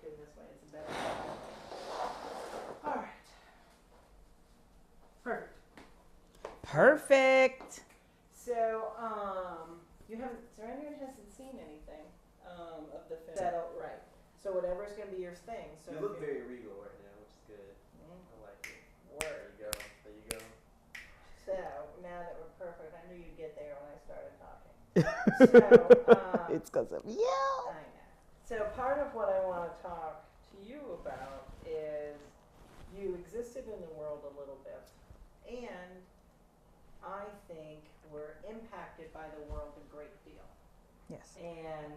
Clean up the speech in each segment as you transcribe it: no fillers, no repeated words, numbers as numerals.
pointing this way. It's a better way. All right. Perfect. Perfect. So, you haven't, Sarandon hasn't seen anything of the film. Settled, right. So whatever's going to be your thing. So you look very regal right now, which is good. I like it. Word. There you go. There you go. So now that we're perfect, I knew you'd get there when I started talking. So It's because of you. I know. So part of what I want to talk to you about is you existed in the world a little bit, and I think we're impacted by the world a great deal. Yes. And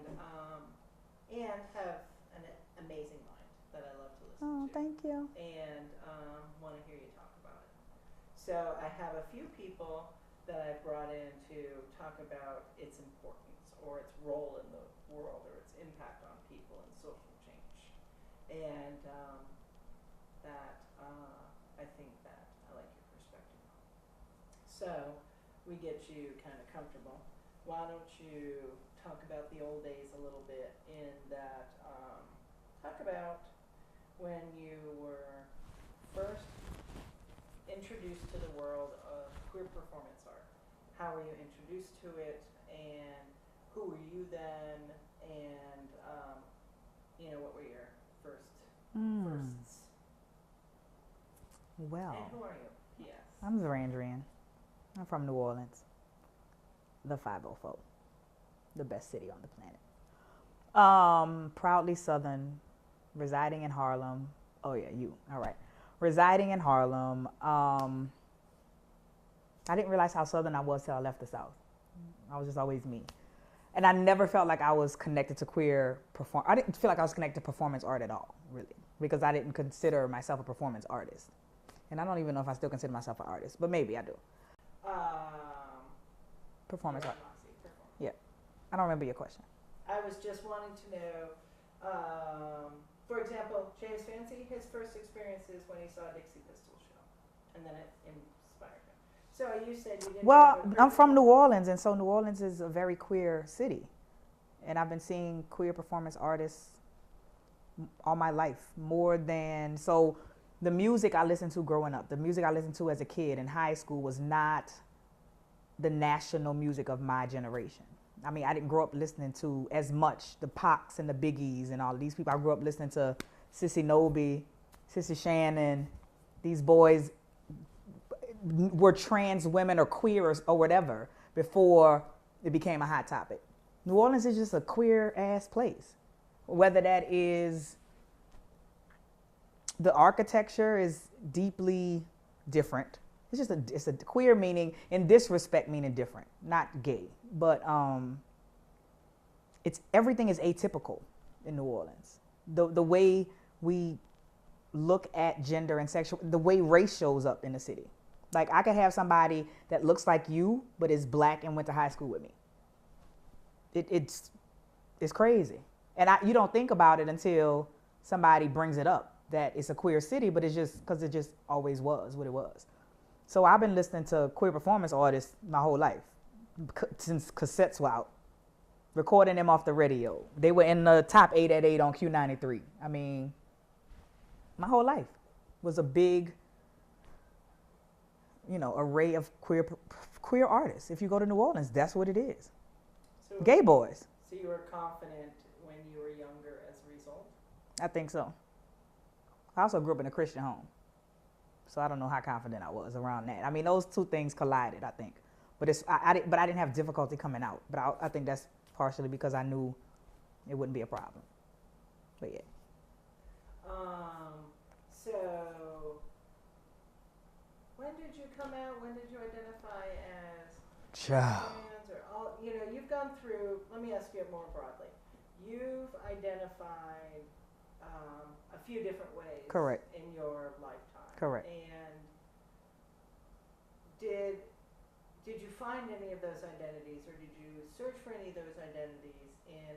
have an amazing mind that I love to listen to. Oh, thank you. And want to hear you talk about it. So I have a few people that I've brought in to talk about its importance or its role in the world or its impact on people and social change. And I think that I like your perspective on it. So we get you kind of comfortable. Why don't you talk about the old days a little bit in that, talk about when you were first introduced to the world of queer performance art. How were you introduced to it, and who were you then, and what were your firsts? Well, And who are you? Yes. I'm Zarandrian. I'm from New Orleans, the 504, the best city on the planet. Proudly Southern, residing in Harlem. Oh yeah, you. All right. Residing in Harlem. I didn't realize how Southern I was till I left the South. I was just always me. And I never felt like I was connected to I didn't feel like I was connected to performance art at all, really, because I didn't consider myself a performance artist. And I don't even know if I still consider myself an artist, but maybe I do. Performance art. Moxie, performance. Yeah. I don't remember your question. I was just wanting to know, for example, James Fancy, his first experience is when he saw a Dixie Pistol show, and then it inspired him. So you said you didn't. Well, I'm from New Orleans, and so New Orleans is a very queer city. And I've been seeing queer performance artists all my life, more than, so the music I listened to growing up, the music I listened to as a kid in high school was not the national music of my generation. I mean, I didn't grow up listening to as much the Pacs and the Biggies and all of these people. I grew up listening to Sissy Noby, Sissy Shannon. These boys were trans women or queer or whatever before it became a hot topic. New Orleans is just a queer ass place. Whether that is the architecture is deeply different. It's a queer meaning in this respect, meaning different, not gay. But everything is atypical in New Orleans. The way we look at gender and sexual, the way race shows up in the city. Like I could have somebody that looks like you, but is black and went to high school with me. It's crazy. And you don't think about it until somebody brings it up, that it's a queer city, but it's just because it just always was what it was. So I've been listening to queer performance artists my whole life, since cassettes were out, recording them off the radio. They were in the top 8 at 8 on Q93. I mean, my whole life was a big, array of queer artists. If you go to New Orleans, that's what it is. So, gay boys. So you were confident when you were younger as a result? I think so. I also grew up in a Christian home. So I don't know how confident I was around that. I mean, those two things collided, I think. But I didn't have difficulty coming out. But I think that's partially because I knew it wouldn't be a problem. But yeah. So when did you come out? When did you identify as trans or all? You've gone through. Let me ask you more broadly. You've identified a few different ways. Correct. In your lifetime. Correct. And did you find any of those identities, or did you search for any of those identities in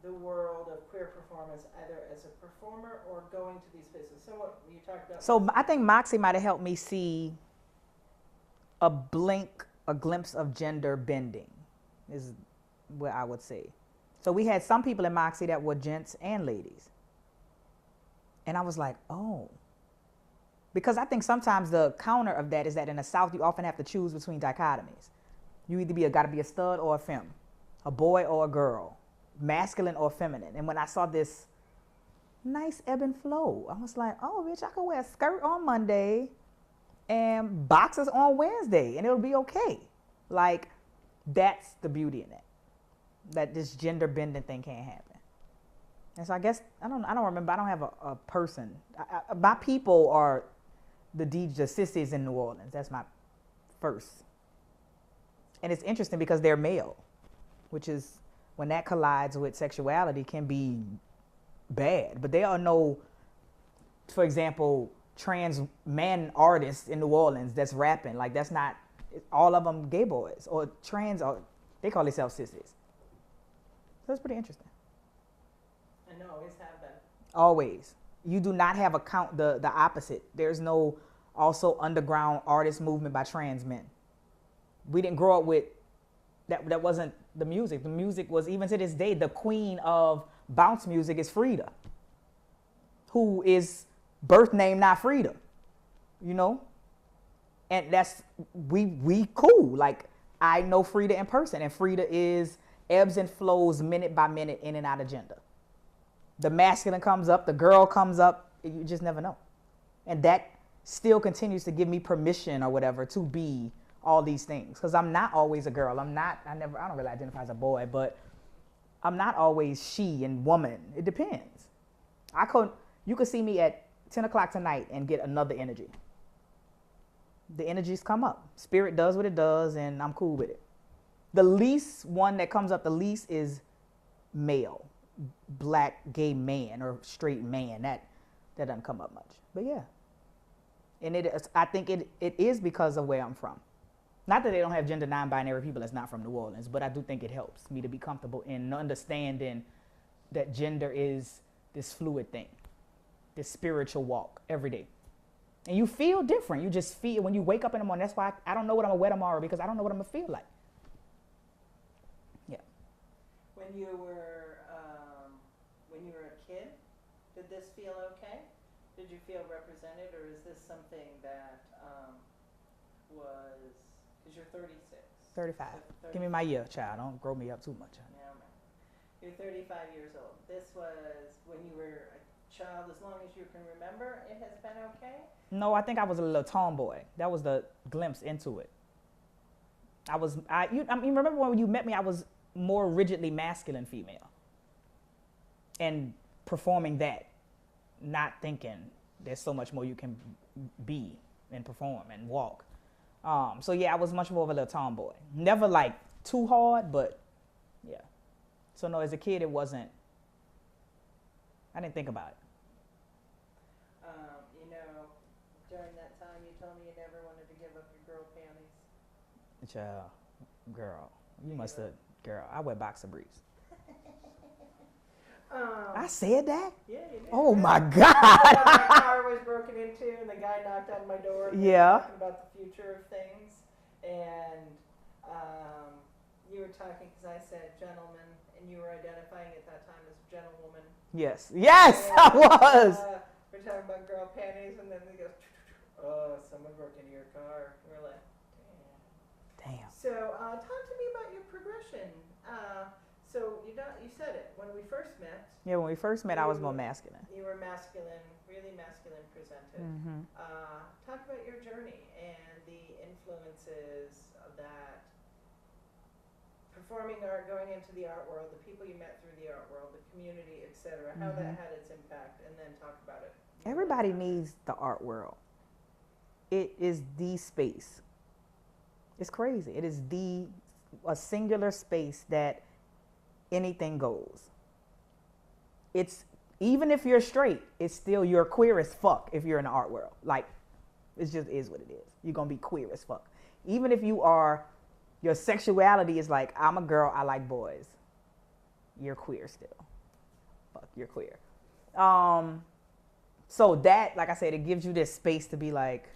the world of queer performance, either as a performer or going to these places? So what you talked about. So I think Moxie might have helped me see a glimpse of gender bending, is what I would say. So we had some people in Moxie that were gents and ladies. And I was like, oh. Because I think sometimes the counter of that is that in the South, you often have to choose between dichotomies. You either gotta be a stud or a femme, a boy or a girl, masculine or feminine. And when I saw this nice ebb and flow, I was like, oh, bitch, I could wear a skirt on Monday and boxers on Wednesday, and it'll be okay. Like, that's the beauty in it. That this gender bending thing can't happen. And so I guess, I don't remember, I don't have a person. My people are the sissies in New Orleans. That's my first. And it's interesting because they're male, which is, when that collides with sexuality, can be bad. But there are no, for example, trans men artists in New Orleans that's rapping. Like, that's not, all of them gay boys or trans, or they call themselves sissies. So it's pretty interesting. And always have been. Always. You do not have the opposite. There's no also underground artist movement by trans men. We didn't grow up with that. That wasn't the music. The music was, even to this day, the queen of bounce music is Frida, who is birth name not Frida, you know? And that's, we cool. Like, I know Frida in person, and Frida is ebbs and flows minute by minute in and out of gender. The masculine comes up, the girl comes up, you just never know. And that still continues to give me permission or whatever to be all these things. Because I'm not always a girl. I don't really identify as a boy, but I'm not always she and woman. It depends. You could see me at 10 o'clock tonight and get another energy. The energies come up. Spirit does what it does, and I'm cool with it. The least one that comes up the least is male, black, gay man, or straight man. That doesn't come up much. But yeah. And I think it is because of where I'm from. Not that they don't have gender non-binary people that's not from New Orleans, but I do think it helps me to be comfortable in understanding that gender is this fluid thing, this spiritual walk every day. And you feel different. You just feel, when you wake up in the morning, that's why I don't know what I'm going to wear tomorrow, because I don't know what I'm going to feel like. Yeah. When you were a kid, did this feel okay? Did you feel represented, or is this something that was, because you're 36. 35. So Give me my year, child. Don't grow me up too much. Yeah, man. You're 35 years old. This was when you were a child, as long as you can remember, it has been okay? No, I think I was a little tomboy. That was the glimpse into it. You remember when you met me, I was more rigidly masculine female. And performing that, not thinking there's so much more you can be and perform and walk. So yeah, I was much more of a little tomboy. Never like too hard, but yeah. So no, as a kid, I didn't think about it. During that time, you told me you never wanted to give up your girl panties. Child, girl, you must have, girl, I wear boxer briefs. I said that? Yeah, you did. Oh my God. My car was broken into, and the guy knocked on my door. Yeah. Talking about the future of things, and you were talking, because I said gentleman, and you were identifying at that time as gentlewoman. Yes, yes, And, I was. We're talking about girl panties, and then they go, oh, someone broke into your car. We're like, Damn. So, talk to me about your progression. So you said it when we first met. Yeah, when we first met, I was more masculine. You were masculine, really masculine presented. Mm-hmm. Talk about your journey and the influences of that performing art, going into the art world, the people you met through the art world, the community, etc. How that had its impact, and then talk about it. Everybody needs the art world. It is the space. It's crazy. It is a singular space that anything goes. It's, even if you're straight, it's still, you're queer as fuck if you're in the art world. Like, it just is what it is. You're going to be queer as fuck. Even if your sexuality is like, I'm a girl, I like boys. You're queer still. Fuck, you're queer. So that, like I said, it gives you this space to be like,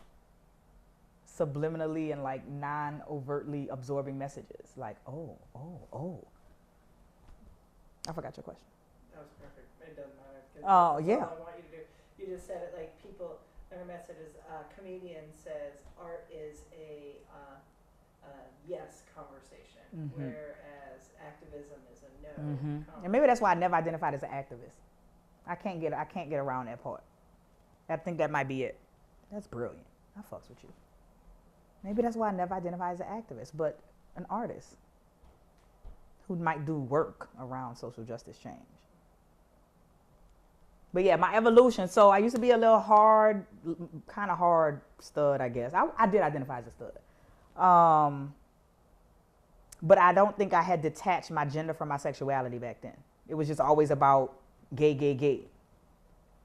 subliminally and like non-overtly absorbing messages. Like, oh. I forgot your question. That was perfect. It doesn't matter. 'Cause Oh, that's yeah. all I want you to do. You just said it like people. Our message is comedian says art is a yes conversation, whereas activism is a no. Conversation. And maybe that's why I never identified as an activist. I can't get around that part. I think that might be it. That's brilliant. I fucks with you. Maybe that's why I never identified as an activist, but an artist who might do work around social justice change. But yeah, my evolution. So I used to be a little hard, kind of hard stud, I guess. I did identify as a stud. But I don't think I had detached my gender from my sexuality back then. It was just always about gay,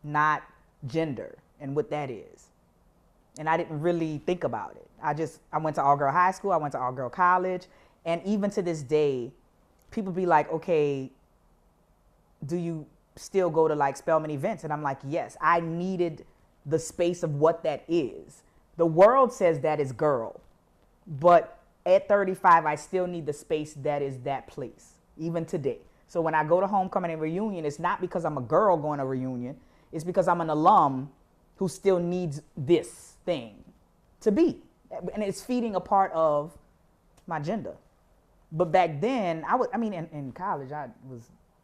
not gender and what that is. And I didn't really think about it. I went to all-girl high school, I went to all-girl college, and even to this day, people be like, okay, do you still go to like Spelman events? And I'm like, yes, I needed the space of what that is. The world says that is girl, but at 35, I still need the space that is that place, even today. So when I go to homecoming and reunion, it's not because I'm a girl going to reunion, it's because I'm an alum who still needs this thing to be. And it's feeding a part of my gender. But back then, in college, I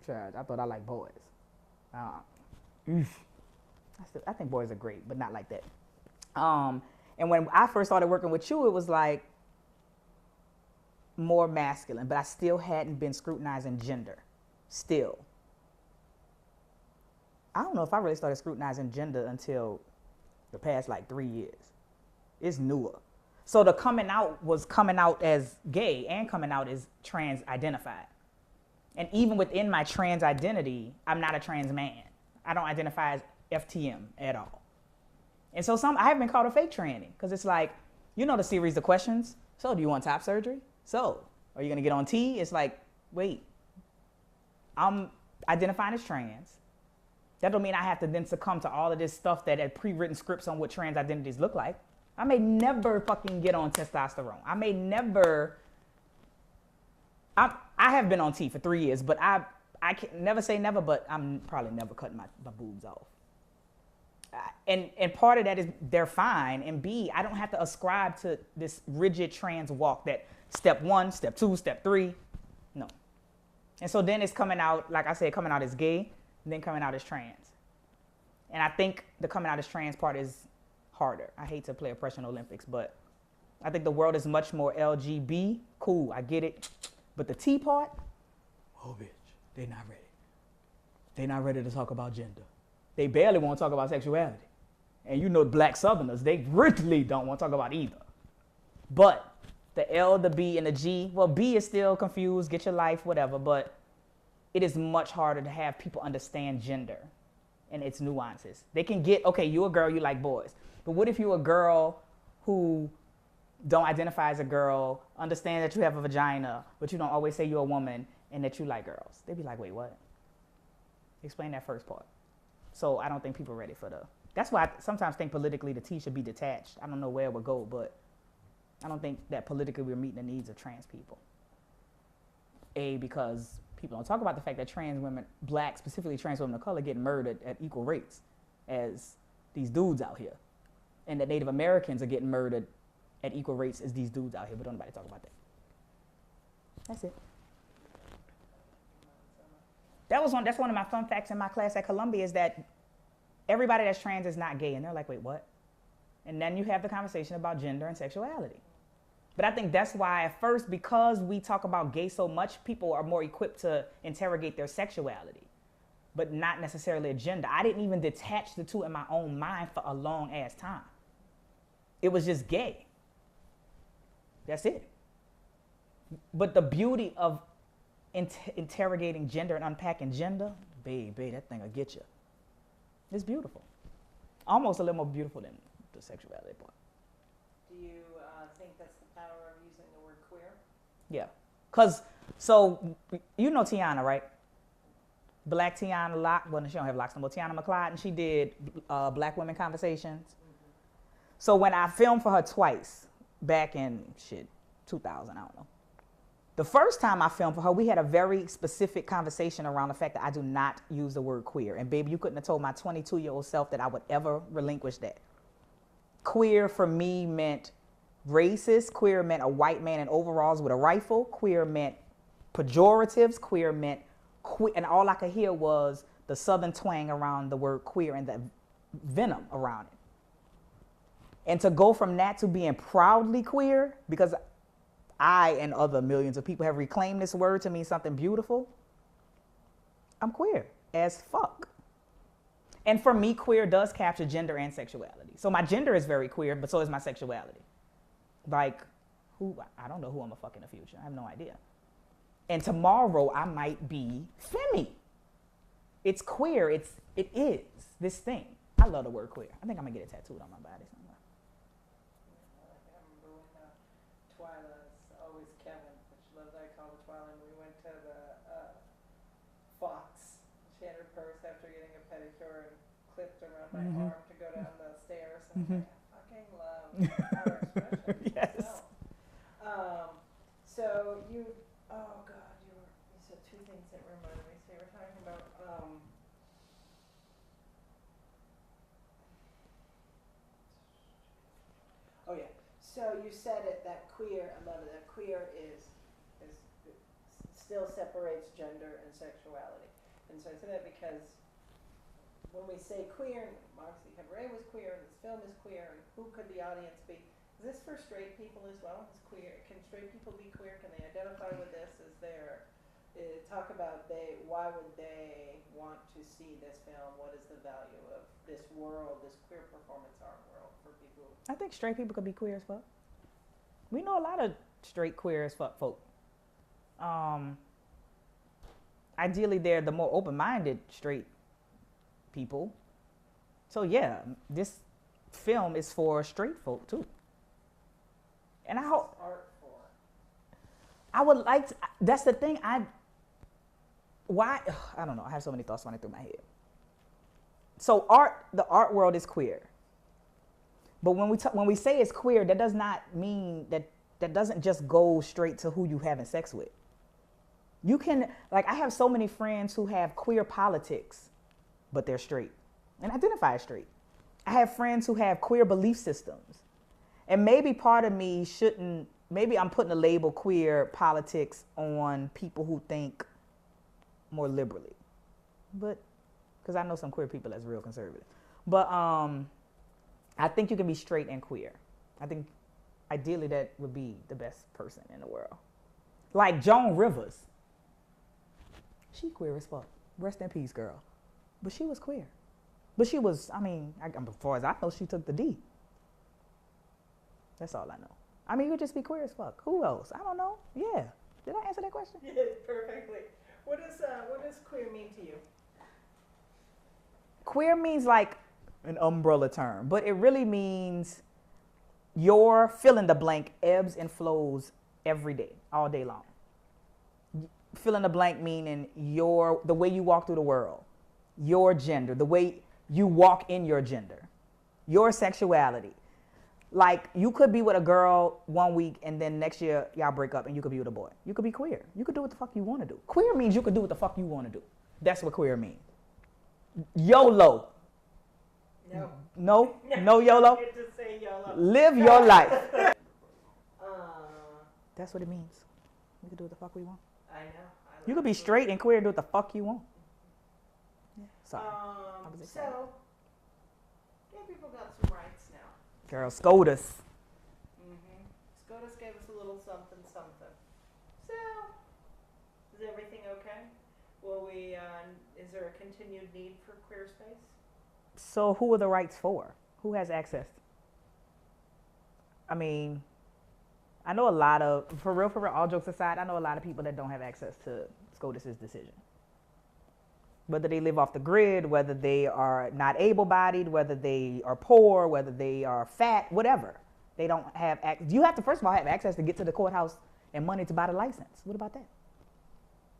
thought I liked boys. I think boys are great, but not like that. And when I first started working with you, it was like more masculine, but I still hadn't been scrutinizing gender. Still. I don't know if I really started scrutinizing gender until the past like 3 years. It's newer. So the coming out was coming out as gay and coming out as trans identified. And even within my trans identity, I'm not a trans man. I don't identify as FTM at all. And so I have been called a fake tranny because it's like, you know the series of questions. So do you want top surgery? So are you going to get on T? It's like, wait, I'm identifying as trans. That don't mean I have to then succumb to all of this stuff that had pre-written scripts on what trans identities look like. I may never fucking get on testosterone. I may never, I have been on T for 3 years, but I can never say never, but I'm probably never cutting my boobs off. And part of that is they're fine. And B, I don't have to ascribe to this rigid trans walk that step 1, step 2, step 3. No. And so then it's coming out, like I said, coming out as gay, and then coming out as trans. And I think the coming out as trans part is harder. I hate to play oppression Olympics, but I think the world is much more LGB. Cool, I get it. But the T part, oh bitch, they not ready. They not ready to talk about gender. They barely want to talk about sexuality. And you know black Southerners, they really don't want to talk about either. But the L, the B, and the G, well, B is still confused, get your life, whatever, but it is much harder to have people understand gender and its nuances. They can get, okay, you're a girl, you like boys. But what if you're a girl who don't identify as a girl, understand that you have a vagina, but you don't always say you're a woman and that you like girls? They'd be like, wait, what? Explain that first part. So I don't think people are ready for that's why I sometimes think politically the T should be detached. I don't know where it would go, but I don't think that politically we're meeting the needs of trans people. Because people don't talk about the fact that trans women, black, specifically trans women of color, get murdered at equal rates as these dudes out here. And that Native Americans are getting murdered at equal rates as these dudes out here, but don't nobody talk about that. That's it. That's one of my fun facts in my class at Columbia is that everybody that's trans is not gay. And they're like, wait, what? And then you have the conversation about gender and sexuality. But I think that's why at first, because we talk about gay so much, people are more equipped to interrogate their sexuality, but not necessarily a gender. I didn't even detach the two in my own mind for a long ass time. It was just gay. That's it. But the beauty of interrogating gender and unpacking gender, baby, that thing will get you. It's beautiful. Almost a little more beautiful than the sexuality part. Do you think that's the power of using the word queer? Yeah. Because, so, you know Tiana, right? Black Tiana Locke. Well, she don't have locks no more. Tiana McClyde, and she did Black Women Conversations. Mm-hmm. So when I filmed for her twice, back in, 2000, I don't know. The first time I filmed for her, we had a very specific conversation around the fact that I do not use the word queer. And baby, you couldn't have told my 22-year-old self that I would ever relinquish that. Queer for me meant racist. Queer meant a white man in overalls with a rifle. Queer meant pejoratives. Queer meant queer. And all I could hear was the southern twang around the word queer and the venom around it. And to go from that to being proudly queer, because I and other millions of people have reclaimed this word to mean something beautiful, I'm queer as fuck. And for me, queer does capture gender and sexuality. So my gender is very queer, but so is my sexuality. Like, I don't know who I'm gonna fuck in the future. I have no idea. And tomorrow I might be femi. It's queer, it is this thing. I love the word queer. I think I'm gonna get it tattooed on my body somewhere. I remember when Twyla's always Kevin, which loves I call the Twyla, and we went to the Fox. She had her purse after getting a pedicure and clipped around my arm to go down the stairs. And I fucking love our expression. Yes. So you, oh God, you said two things that reminded me. So you were talking about, oh yeah. So you said it, that queer, I love it, that queer is still separates gender and sexuality. And so I say that because when we say queer, Moxie Cabaret was queer, and this film is queer, and who could the audience be? Is this for straight people as well? Is queer? Can straight people be queer? Can they identify with this? Is there, talk about why would they want to see this film? What is the value of this world, this queer performance art world for people? I think straight people could be queer as fuck. We know a lot of straight queer as fuck folk. Ideally, they're the more open-minded straight people. So yeah, this film is for straight folk too. And I hope Art for. I would like to, that's the thing, I don't know, I have so many thoughts running through my head. So the art world is queer. But when we say it's queer, that does not mean that doesn't just go straight to who you having sex with. You can, like, I have so many friends who have queer politics, but they're straight and identify as straight. I have friends who have queer belief systems. And maybe part of me maybe I'm putting the label queer politics on people who think more liberally. But, because I know some queer people that's real conservative. But I think you can be straight and queer. I think ideally that would be the best person in the world. Like Joan Rivers. She queer as fuck. Rest in peace, girl. But she was queer. But she was, as far as I know, she took the D. That's all I know. I mean, you could just be queer as fuck. Who else? I don't know. Yeah. Did I answer that question? Yeah, perfectly. What does queer mean to you? Queer means like an umbrella term, but it really means your fill in the blank ebbs and flows every day, all day long. Fill in the blank meaning the way you walk through the world, your gender, the way you walk in your gender, your sexuality. Like, you could be with a girl 1 week and then next year y'all break up and you could be with a boy. You could be queer. You could do what the fuck you want to do. Queer means you could do what the fuck you want to do. That's what queer means. YOLO. No. No? No YOLO? I get to say YOLO. Live your life. That's what it means. We can do what the fuck we want. I know. You could be straight and queer and do what the fuck you want. Yeah. Sorry. So, gay people got some rights now. Girl, SCOTUS. SCOTUS gave us a little something. So, is everything okay? Is there a continued need for queer space? So who are the rights for? Who has access? I mean, I know a lot of, for real, all jokes aside, I know a lot of people that don't have access to SCOTUS's decision. Whether they live off the grid, whether they are not able-bodied, whether they are poor, whether they are fat, whatever. They don't have access. You have to, first of all, have access to get to the courthouse and money to buy the license. What about that?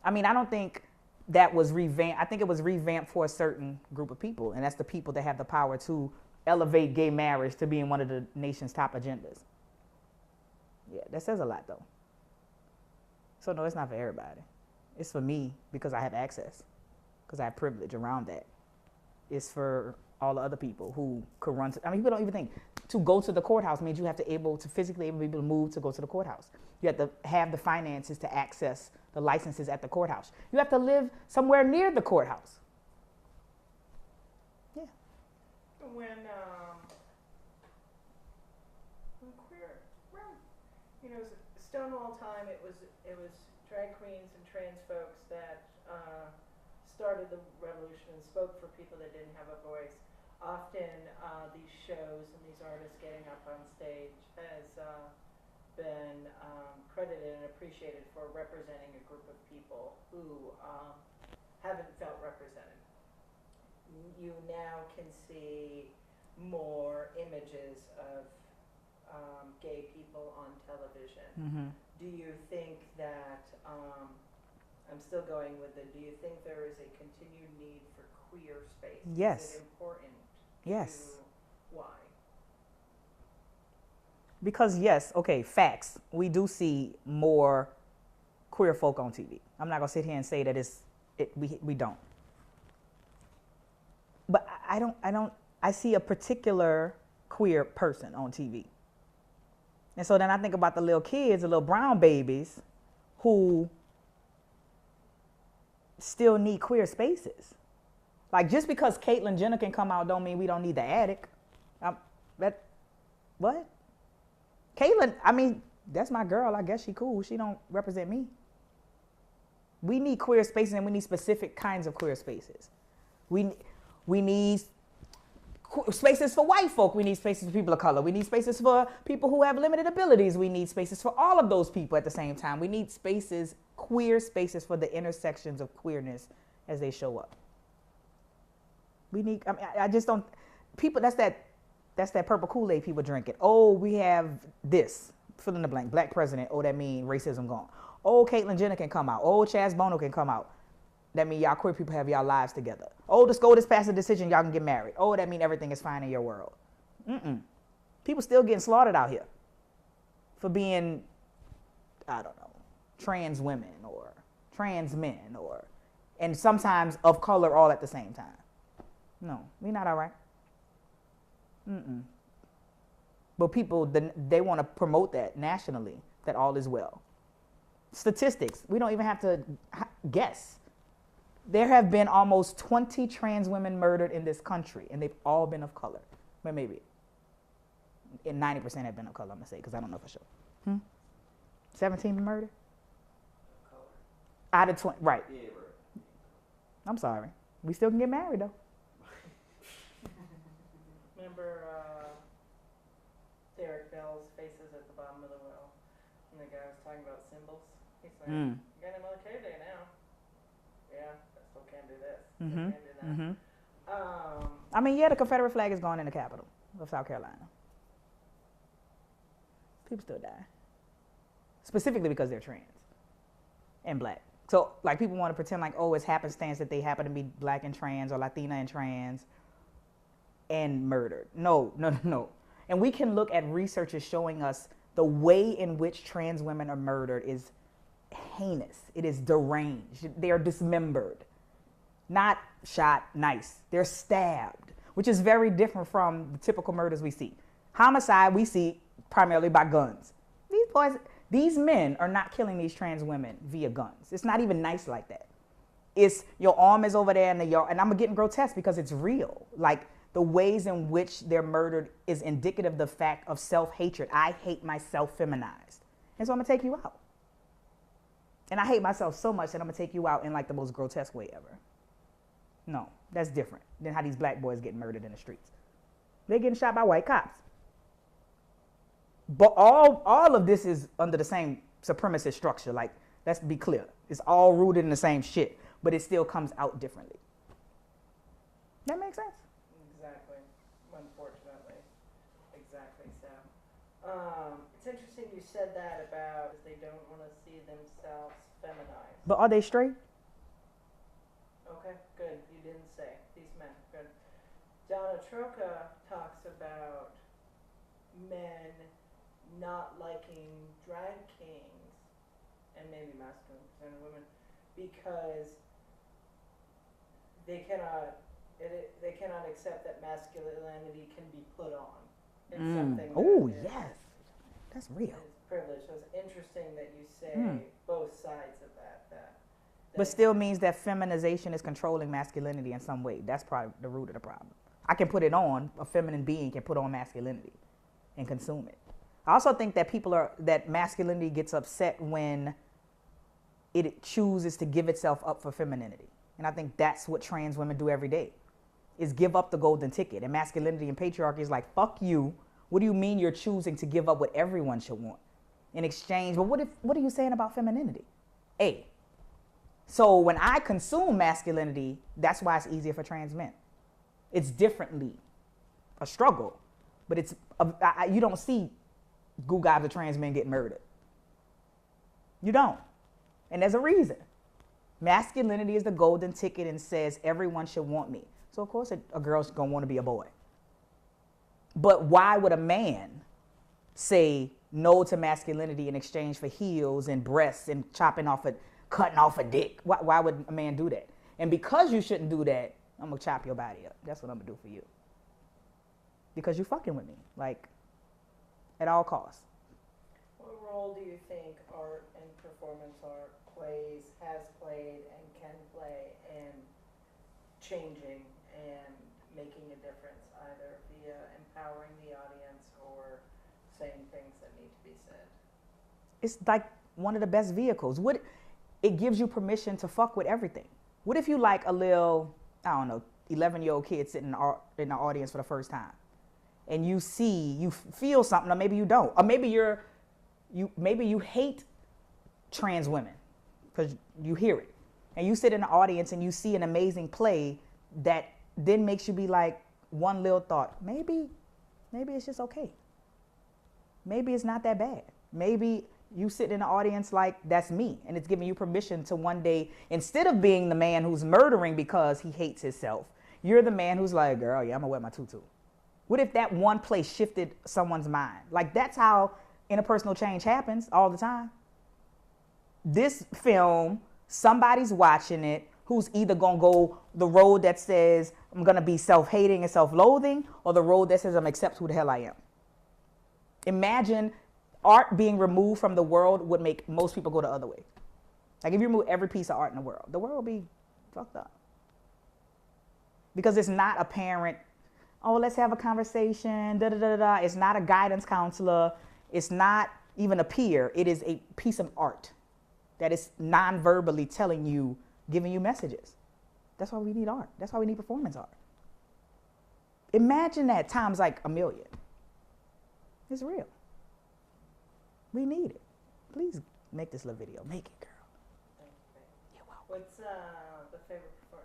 I mean, I don't think that was revamped. I think it was revamped for a certain group of people, and that's the people that have the power to elevate gay marriage to being one of the nation's top agendas. Yeah, that says a lot, though. So no, it's not for everybody. It's for me because I have access, because I have privilege around that. It's for all the other people who could run to, I mean, people don't even think to go to the courthouse means you have to physically be able to move to go to the courthouse. You have to have the finances to access the licenses at the courthouse. You have to live somewhere near the courthouse. Yeah. When queer, well, you know, Stonewall time, it was drag queens and trans folks that started the revolution and spoke for people that didn't have a voice. Often these shows and these artists getting up on stage has been credited and appreciated for representing a group of people who haven't felt represented. You now can see more images of gay people on television. Mm-hmm. Do you think that, I'm still going with it, do you think there is a continued need for queer space? Yes. Is it important? Yes. Why? Because yes, okay, facts. We do see more queer folk on TV. I'm not gonna sit here and say that we don't. But I see a particular queer person on TV. And so then I think about the little kids, the little brown babies who still need queer spaces. Like just because Caitlyn Jenner can come out don't mean we don't need the attic. What? Caitlyn, I mean, that's my girl. I guess she cool. She don't represent me. We need queer spaces and we need specific kinds of queer spaces. We need spaces for white folk. We need spaces for people of color. We need spaces for people who have limited abilities. We need spaces for all of those people at the same time. We need spaces, queer spaces for the intersections of queerness as they show up. We need, I mean, I just don't, people, that's that purple Kool-Aid people drinking. Oh, we have this, fill in the blank, black president. Oh, that mean racism gone. Oh, Caitlyn Jenner can come out. Oh, Chaz Bono can come out. That mean y'all queer people have y'all lives together. Oh, the SCOTUS passed a decision, y'all can get married. Oh, that mean everything is fine in your world. People still getting slaughtered out here for being, I don't know, trans women or trans men and sometimes of color all at the same time. No, we not all right. But people, they want to promote that nationally, that all is well. Statistics, we don't even have to guess. There have been almost 20 trans women murdered in this country, and they've all been of color. Well, maybe. And 90% have been of color, I'm going to say, because I don't know for sure. 17 been murdered? Color. Out of 20, right. Yeah, right. I'm sorry. We still can get married, though. Remember Derek Bell's Faces at the Bottom of the Well? And the guy was talking about symbols. He's like, you got MLK Day now. Yeah, I still can't do this. Still can't do that. I mean, yeah, the Confederate flag is gone in the capital of South Carolina. People still die. Specifically because they're trans and black. So, like, people want to pretend like, oh, it's happenstance that they happen to be black and trans or Latina and trans and murdered. No. And we can look at researchers showing us the way in which trans women are murdered is heinous. It is deranged. They are dismembered. Not shot, nice. They're stabbed, which is very different from the typical murders we see. Homicide we see primarily by guns. These men are not killing these trans women via guns. It's not even nice like that. It's your arm is over there and I'm getting grotesque because it's real. Like the ways in which they're murdered is indicative of the fact of self-hatred. I hate myself feminized. And so I'm gonna take you out. And I hate myself so much that I'm gonna take you out in like the most grotesque way ever. No, that's different than how these black boys get murdered in the streets. They're getting shot by white cops. But all of this is under the same supremacist structure. Like, let's be clear. It's all rooted in the same shit, but it still comes out differently. That makes sense? Exactly. Unfortunately. Exactly so. It's interesting you said that about they don't want to see themselves feminized. But are they straight? Okay, good. You didn't say. These men. Good. Donna Troca talks about men not liking drag kings and maybe masculine percent of women, because they cannot they cannot accept that masculinity can be put on. It's something that Oh, is, yes. That's real. is privilege. So it's interesting that you say both sides of that But still means that feminization is controlling masculinity in some way. That's probably the root of the problem. I can put it on, a feminine being can put on masculinity and consume it. I also think that that masculinity gets upset when it chooses to give itself up for femininity. And I think that's what trans women do every day, is give up the golden ticket. And masculinity and patriarchy is like, fuck you. What do you mean you're choosing to give up what everyone should want in exchange? But what are you saying about femininity? So when I consume masculinity, that's why it's easier for trans men. It's differently a struggle, but it's you don't see goo-gobs of trans men get murdered. You don't. And there's a reason. Masculinity is the golden ticket and says everyone should want me. So of course a girl's gonna want to be a boy. But why would a man say no to masculinity in exchange for heels and breasts and cutting off a dick? Why would a man do that? And because you shouldn't do that, I'm gonna chop your body up. That's what I'm gonna do for you. Because you fucking with me, like, at all costs. What role do you think art and performance art has played, and can play in changing and making a difference, either via empowering the audience or saying things that need to be said? It's like one of the best vehicles. It gives you permission to fuck with everything. What if you like a little, I don't know, 11-year-old kid sitting in the audience for the first time, and you feel something, or maybe you don't, or maybe you hate trans women because you hear it, and you sit in the audience and you see an amazing play that then makes you be like, one little thought, maybe it's just okay. Maybe it's not that bad. Maybe you sit in the audience like, that's me, and it's giving you permission to one day, instead of being the man who's murdering because he hates himself, you're the man who's like, girl, yeah, I'm gonna wear my tutu. What if that one place shifted someone's mind? Like, that's how interpersonal change happens all the time. This film, somebody's watching it who's either gonna go the road that says, I'm gonna be self-hating and self-loathing, or the road that says, I'm accept who the hell I am. Imagine art being removed from the world would make most people go the other way. Like, if you remove every piece of art in the world would be fucked up. Because it's not a parent, oh, let's have a conversation, da-da-da-da. It's not a guidance counselor. It's not even a peer. It is a piece of art that is non-verbally telling you, giving you messages. That's why we need art. That's why we need performance art. Imagine that times like a million. It's real. We need it. Please make this little video. Make it, girl. Thank you, babe. You're welcome. What's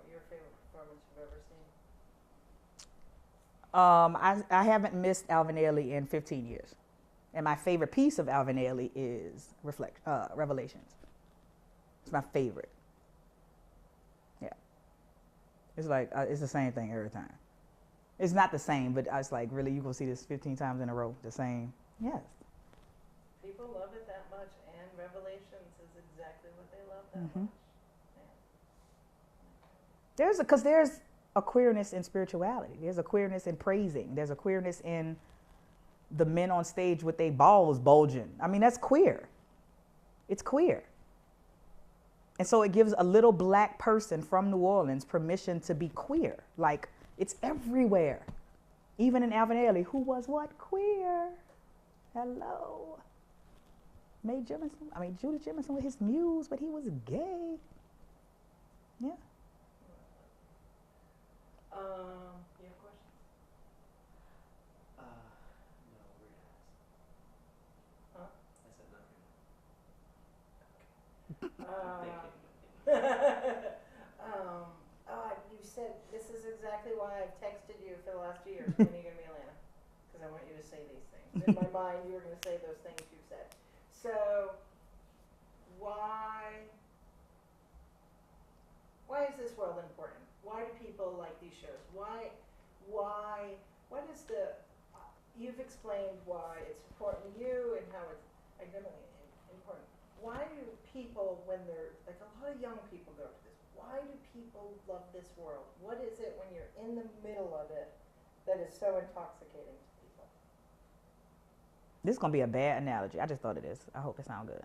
your favorite performance you've ever seen? I haven't missed Alvin Ailey in 15 years. And my favorite piece of Alvin Ailey is Revelations. It's my favorite. Yeah. It's like, it's the same thing every time. It's not the same, but I was like, really, you gonna see this 15 times in a row? The same? Yes. People love it that much, and Revelations is exactly what they love that much. Yeah. Because there's a queerness in spirituality. There's a queerness in praising. There's a queerness in the men on stage with their balls bulging. I mean, that's queer. It's queer. And so it gives a little black person from New Orleans permission to be queer. Like, it's everywhere. Even in Alvin Ailey, who was what? Queer. Hello. Judah Jemison was his muse, but he was gay. Yeah. You have questions? No, we're gonna ask. Huh? I said not You said this is exactly why I've texted you for the last 2 years. When are you going to be in Atlanta? Because I want you to say these things. In my mind, you were going to say those things you said. So, why is this world important? Why do people like these shows? Why does you've explained why it's important to you and how it's academically important. Why do people, when they're, like a lot of young people go to this, why do people love this world? What is it when you're in the middle of it that is so intoxicating to people? This is going to be a bad analogy. I just thought of this. I hope it sounds good.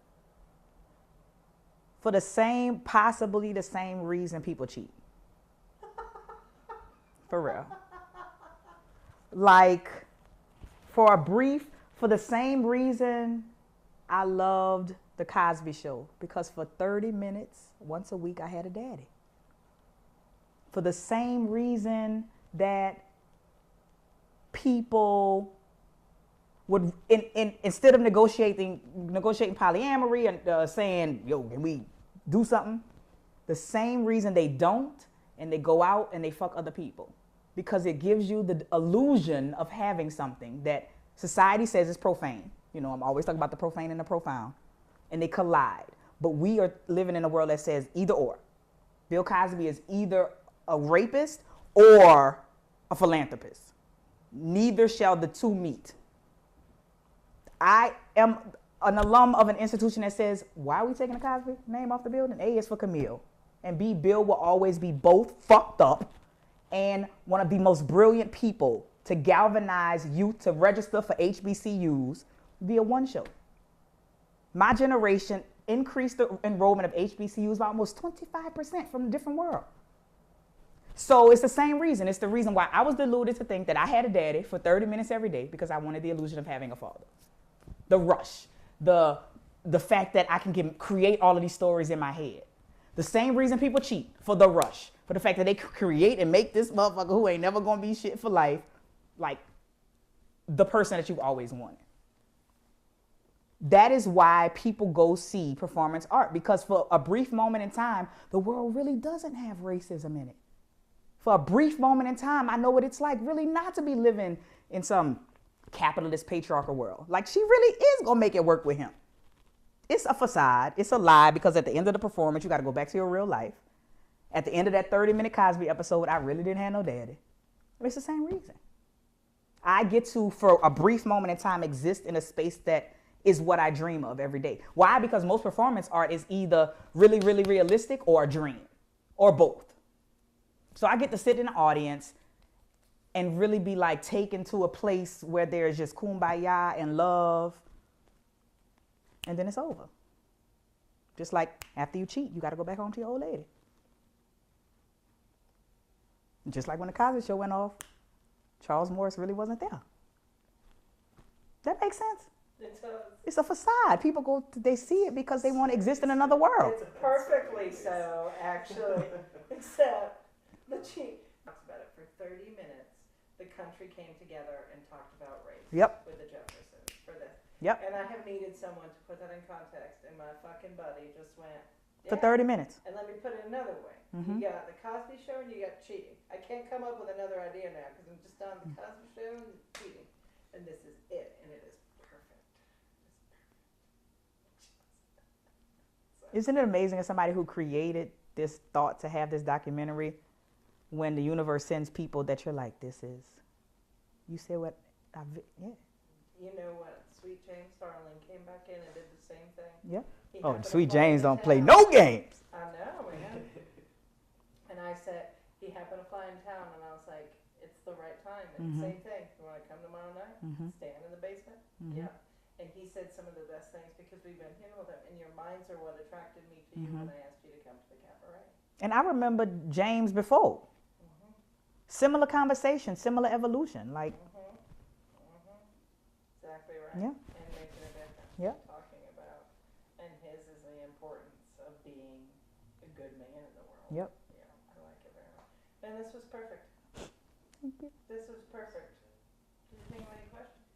For the same, possibly the same reason people cheat. For real. Like, for the same reason I loved The Cosby Show, because for 30 minutes, once a week, I had a daddy. For the same reason that people would, instead of negotiating polyamory and saying, yo, can we do something? The same reason they don't, and they go out and they fuck other people. Because it gives you the illusion of having something that society says is profane. You know, I'm always talking about the profane and the profound. And they collide. But we are living in a world that says either or. Bill Cosby is either a rapist or a philanthropist. Neither shall the two meet. I am an alum of an institution that says, why are we taking the Cosby name off the building? A is for Camille. And B, Bill will always be both fucked up and one of the most brilliant people to galvanize youth to register for HBCUs via one show. My generation increased the enrollment of HBCUs by almost 25% from a different world. So it's the same reason. It's the reason why I was deluded to think that I had a daddy for 30 minutes every day, because I wanted the illusion of having a father. The rush, the fact that I can create all of these stories in my head. The same reason people cheat, for the rush, for the fact that they create and make this motherfucker who ain't never gonna be shit for life, like the person that you've always wanted. That is why people go see performance art, because for a brief moment in time, the world really doesn't have racism in it. For a brief moment in time, I know what it's like really not to be living in some capitalist patriarchal world. Like, she really is gonna make it work with him. It's a facade, it's a lie, because at the end of the performance, you gotta go back to your real life. At the end of that 30-minute Cosby episode, I really didn't have no daddy. It's the same reason. I get to, for a brief moment in time, exist in a space that is what I dream of every day. Why? Because most performance art is either really, really realistic or a dream, or both. So I get to sit in the audience and really be like taken to a place where there's just kumbaya and love, and then it's over. Just like after you cheat, you got to go back home to your old lady. Just like when the Cosby Show went off, Charles Morris really wasn't there. That makes sense? It does. It's a facade. People go, they see it because they want to exist in another world. It's perfectly so, actually. Except the cheat talks about it for 30 minutes. The country came together and talked about race. Yep. With the Jeffersons for this. Yep. And I have needed someone to put that in context, and my fucking buddy just went, For 30 minutes. And let me put it another way. Mm-hmm. You got the Cosby Show and you got cheating. I can't come up with another idea now because I'm just on the Cosby Show and cheating. And this is it, and it is perfect. Isn't it amazing as somebody who created this thought to have this documentary, when the universe sends people that you're like, this is, you said what, yeah. You know what? Sweet James Darling came back in and did the same thing. Yep. He Oh, happened to Sweet fly James into don't play town. no games. I know, man. And I said, he happened to fly in town, and I was like, it's the right time. And Mhm. same thing. You want to come tomorrow night? Mhm. Stand in the basement? Mhm. Yeah. And he said some of the best things because we've been here with him. And your minds are what attracted me to you when I asked you to come to the cabaret. And I remember James before. Mm-hmm. Similar conversation, similar evolution. Like, Mm-hmm. Mm-hmm. Exactly right. Yeah. And making a difference. Yeah. Talking about, and his is the importance of being a good man in the world. Yep. Yeah, I like it very much. And this was perfect. Thank you. This was perfect. Did you think of any questions?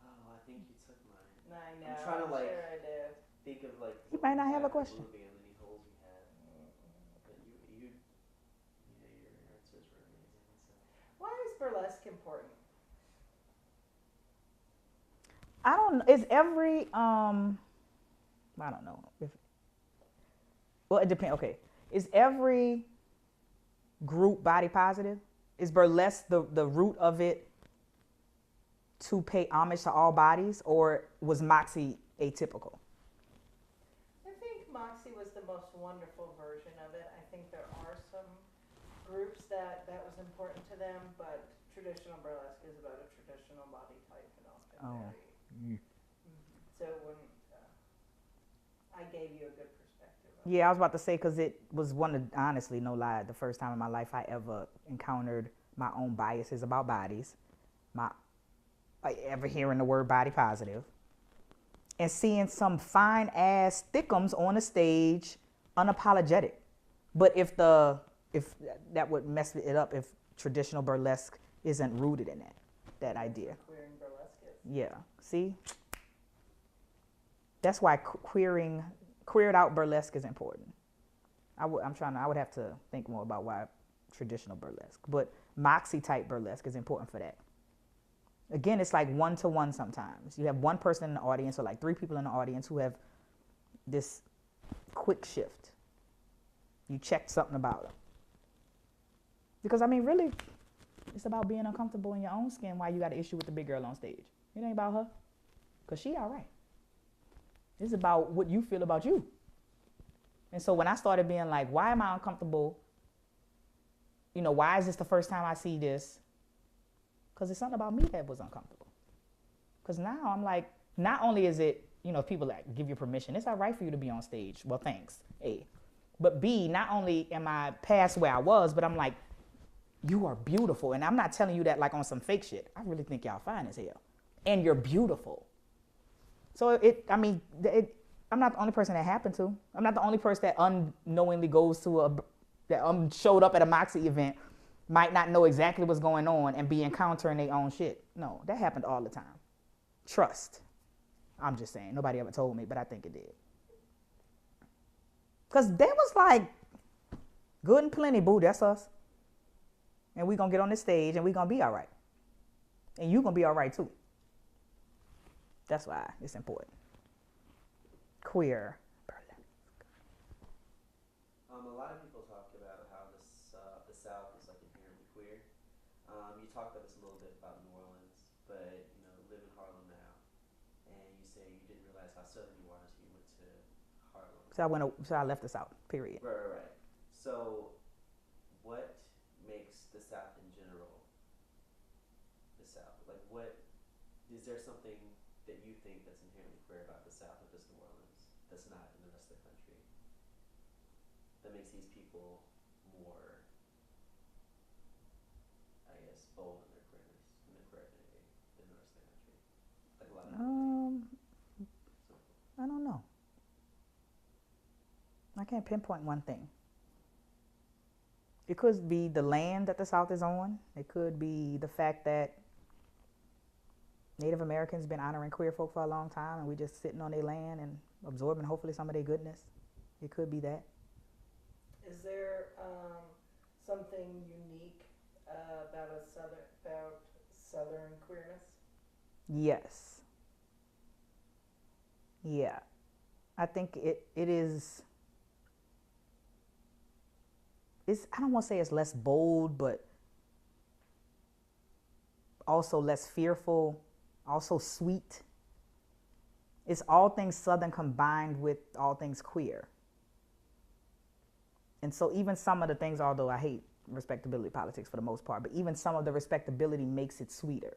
Oh, I think you took mine. I know. I'm trying to, like, sure I did. Think of like. You what might we not have a had, question. Like, any holes we had. But your answers were amazing. So. Why is burlesque important? I don't, is every, I don't know. Well, it depends. Okay. Is every group body positive? Is burlesque the root of it to pay homage to all bodies, or was Moxie atypical? I think Moxie was the most wonderful version of it. I think there are some groups that was important to them, but traditional burlesque is about a traditional body type and often very. So when I gave you a good perspective. Yeah, I was about to say, because it was one of, honestly, no lie, the first time in my life I ever encountered my own biases about bodies, ever hearing the word body positive, and seeing some fine ass thickums on the stage, unapologetic. But if that would mess it up if traditional burlesque isn't rooted in that idea. Queer and burlesque is. Yeah, see? That's why queered out burlesque is important. I would have to think more about why traditional burlesque, but Moxie type burlesque is important for that. Again, it's like 1-to-1 sometimes. You have one person in the audience or like 3 people in the audience who have this quick shift. You check something about them. Because I mean, really, it's about being uncomfortable in your own skin while you got an issue with the big girl on stage. It ain't about her, because she all right. It's about what you feel about you. And so when I started being like, why am I uncomfortable? You know, why is this the first time I see this? Because it's something about me that was uncomfortable. Because now I'm like, not only is it, you know, people that give you permission, it's all right for you to be on stage. Well, thanks, A. But B, not only am I past where I was, but I'm like, you are beautiful. And I'm not telling you that like on some fake shit. I really think y'all fine as hell. And you're beautiful. So I'm not the only person that happened to. I'm not the only person that unknowingly goes to that showed up at a Moxie event, might not know exactly what's going on and be encountering their own shit. No, that happened all the time. Trust. I'm just saying. Nobody ever told me, but I think it did. Because they was like, good and plenty, boo, that's us. And we going to get on this stage and we going to be all right. And you going to be all right too. That's why it's important. Queer burlesque. A lot of people talk about how the South is like inherently queer. You talked about this a little bit about New Orleans, but you know, live in Harlem now, and you say you didn't realize how southern you are until you went to Harlem. So I left the South, period. Right. So, what makes the South in general the South? Like, what is there something that you think that's inherently queer about the South of just New Orleans that's not in the rest of the country that makes these people more, I guess, bold in their queerness, in their queer identity than the rest of the country? Like a lot of I don't know. I can't pinpoint one thing. It could be the land that the South is on. It could be the fact that Native Americans been honoring queer folk for a long time and we just sitting on their land and absorbing hopefully some of their goodness. It could be that. Is there something unique about Southern queerness? Yes. Yeah. I think it is. I don't want to say it's less bold, but also less fearful, also sweet. It's all things Southern combined with all things queer. And so even some of the things, although I hate respectability politics for the most part, but even some of the respectability makes it sweeter.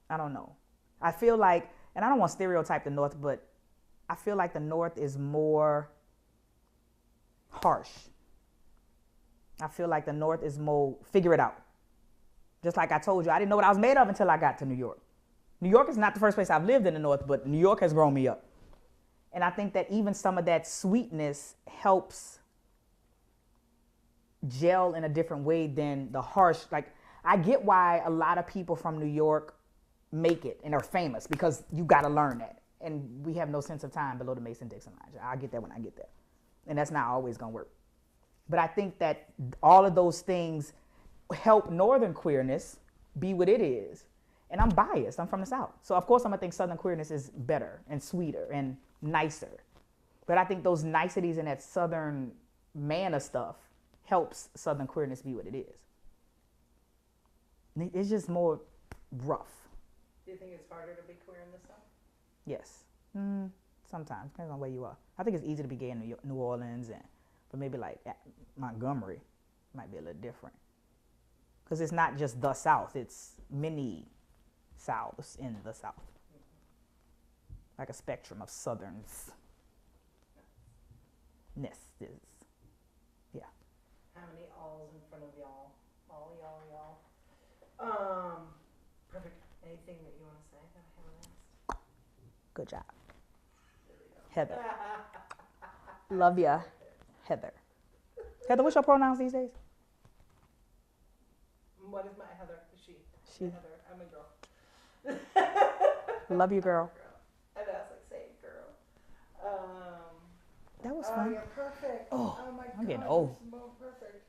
I don't know. I feel like, and I don't want to stereotype the North, but I feel like the North is more harsh. I feel like the North is more figure it out. Just like I told you, I didn't know what I was made of until I got to New York. New York is not the first place I've lived in the North, but New York has grown me up. And I think that even some of that sweetness helps gel in a different way than the harsh. Like, I get why a lot of people from New York make it and are famous, because you got to learn that. And we have no sense of time below the Mason-Dixon line. I'll get that when I get there. And that's not always going to work. But I think that all of those things help Northern queerness be what it is. And I'm biased. I'm from the South. So, of course, I'm going to think Southern queerness is better and sweeter and nicer. But I think those niceties and that Southern manna stuff helps Southern queerness be what it is. It's just more rough. Do you think it's harder to be queer in the South? Yes. sometimes depends on where you are. I think it's easy to be gay in New Orleans, but maybe like at Montgomery might be a little different because it's not just the South; it's many Souths in the South, like a spectrum of Southerns. Ness is, yeah. How many alls in front of y'all? All y'all. Perfect. Anything that you want to say that I haven't asked? Good job, There we go. Heather. Love ya, Heather. Heather, what's your pronouns these days? What is my Heather? She. She. Heather. I'm a girl. Love you, girl. I know, it's like saying girl. That was Oh, fun. you're perfect. Oh, My I'm getting God, old. you're so perfect.